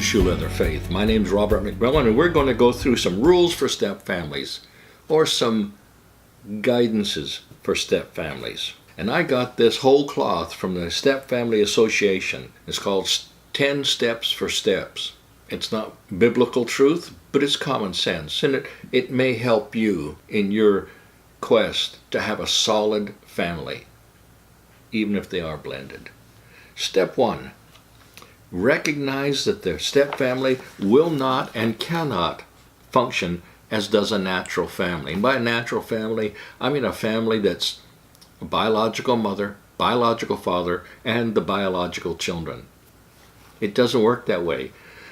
Shoe Leather Faith. My name's Robert McMillan, and we're going to go through some rules for step families, or some guidances for step families. And I got this whole cloth from the Step Family Association. It's called 10 Steps for Steps. It's not biblical truth, but it's common sense, and it may help you in your quest to have a solid family, even if they are blended. Step 1. Recognize that the step family will not and cannot function as does a natural family. And by a natural family, I mean a family that's a biological mother, biological father, and the biological children. It doesn't work that way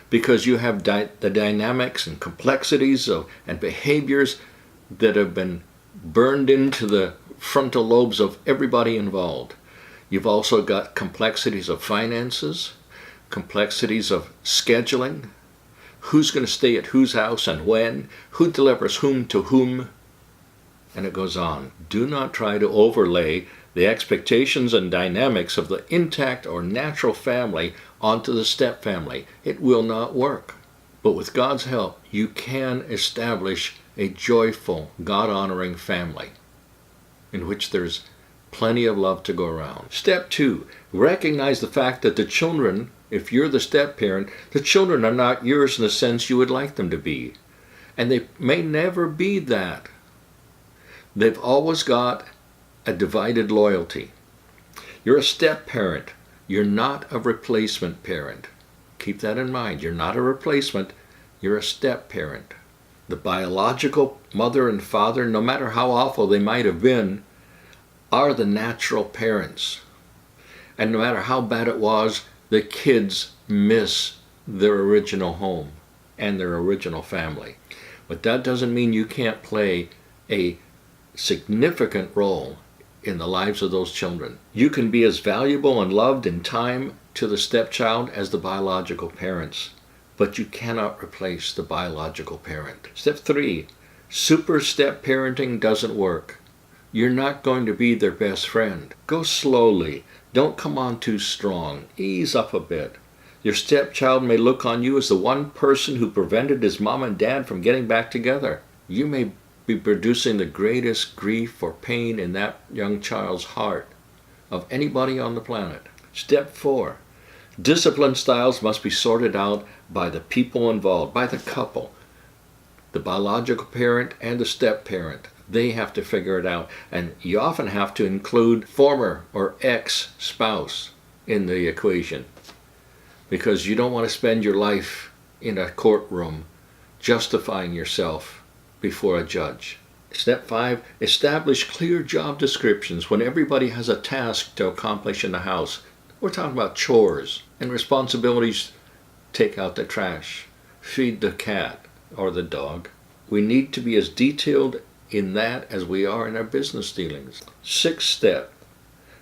because you have the dynamics and complexities and behaviors that have been burned into the frontal lobes of everybody involved. You've also got complexities of finances, complexities of scheduling, who's going to stay at whose house and when, who delivers whom to whom, and it goes on. Do not try to overlay the expectations and dynamics of the intact or natural family onto the step family. It will not work. But with God's help, you can establish a joyful, God-honoring family in which there's plenty of love to go around. Step 2, recognize the fact that the children, if you're the step parent, the children are not yours in the sense you would like them to be. And they may never be that. They've always got a divided loyalty. You're a step parent. You're not a replacement parent. Keep that in mind. You're not a replacement. You're a step parent. The biological mother and father, no matter how awful they might have been, are the natural parents. And no matter how bad it was, the kids miss their original home and their original family. But that doesn't mean you can't play a significant role in the lives of those children. You can be as valuable and loved in time to the stepchild as the biological parents, but you cannot replace the biological parent. Step 3, super step parenting doesn't work. You're not going to be their best friend. Go slowly. Don't come on too strong. Ease up a bit. Your stepchild may look on you as the one person who prevented his mom and dad from getting back together. You may be producing the greatest grief or pain in that young child's heart of anybody on the planet. Step 4. Discipline styles must be sorted out by the people involved, by the couple, the biological parent and the step parent. They have to figure it out. And you often have to include former or ex-spouse in the equation, because you don't want to spend your life in a courtroom justifying yourself before a judge. Step 5, establish clear job descriptions when everybody has a task to accomplish in the house. We're talking about chores and responsibilities. Take out the trash, feed the cat or the dog. We need to be as detailed in that as we are in our business dealings. 6th step,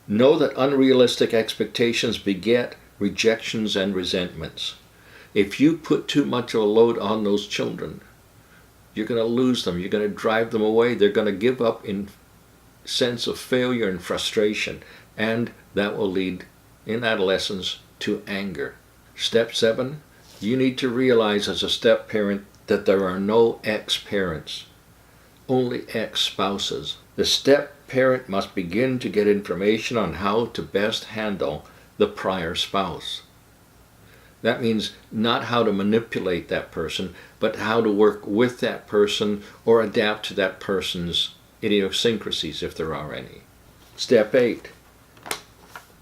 know that unrealistic expectations beget rejections and resentments. If you put too much of a load on those children, you're going to lose them. You're going to drive them away. They're going to give up in sense of failure and frustration, and that will lead in adolescence to anger. Step 7, you need to realize as a step parent that there are no ex-parents, only ex-spouses. The step parent must begin to get information on how to best handle the prior spouse. That means not how to manipulate that person, but how to work with that person or adapt to that person's idiosyncrasies if there are any. Step 8.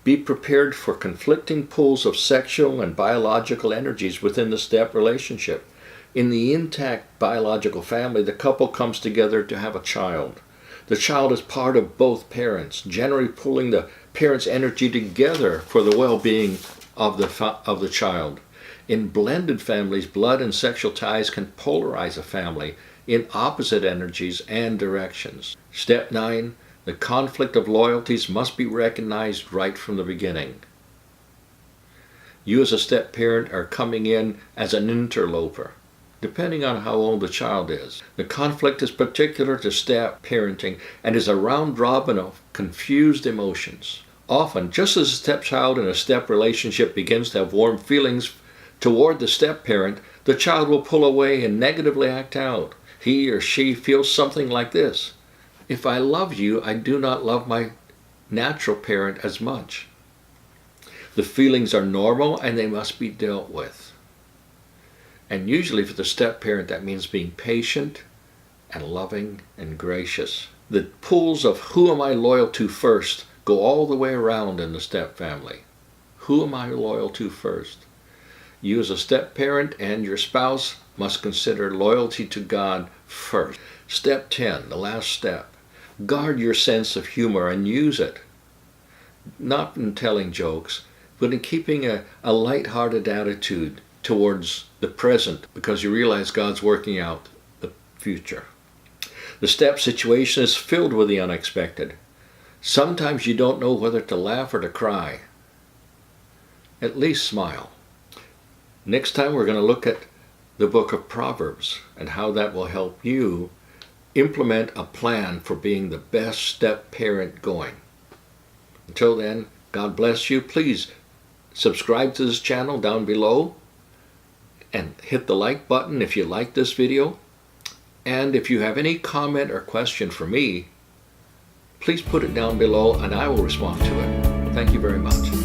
Be prepared for conflicting pools of sexual and biological energies within the step relationship. In the intact biological family, the couple comes together to have a child. The child is part of both parents, generally pulling the parents' energy together for the well-being of the child. In blended families, blood and sexual ties can polarize a family in opposite energies and directions. Step 9, the conflict of loyalties must be recognized right from the beginning. You as a step parent are coming in as an interloper, depending on how old the child is. The conflict is particular to step parenting and is a round robin of confused emotions. Often, just as a stepchild in a step relationship begins to have warm feelings toward the step-parent, the child will pull away and negatively act out. He or she feels something like this: if I love you, I do not love my natural parent as much. The feelings are normal and they must be dealt with. And usually for the step-parent, that means being patient and loving and gracious. The pools of who am I loyal to first go all the way around in the step-family. Who am I loyal to first? You as a step-parent and your spouse must consider loyalty to God first. Step 10, the last step. Guard your sense of humor and use it. Not in telling jokes, but in keeping a light-hearted attitude towards the present, because you realize God's working out the future. The step situation is filled with the unexpected. Sometimes you don't know whether to laugh or to cry. At least smile. Next time we're going to look at the book of Proverbs and how that will help you implement a plan for being the best step-parent going. Until then, God bless you. Please subscribe to this channel down below and hit the like button if you like this video. And if you have any comment or question for me, please put it down below and I will respond to it. Thank you very much.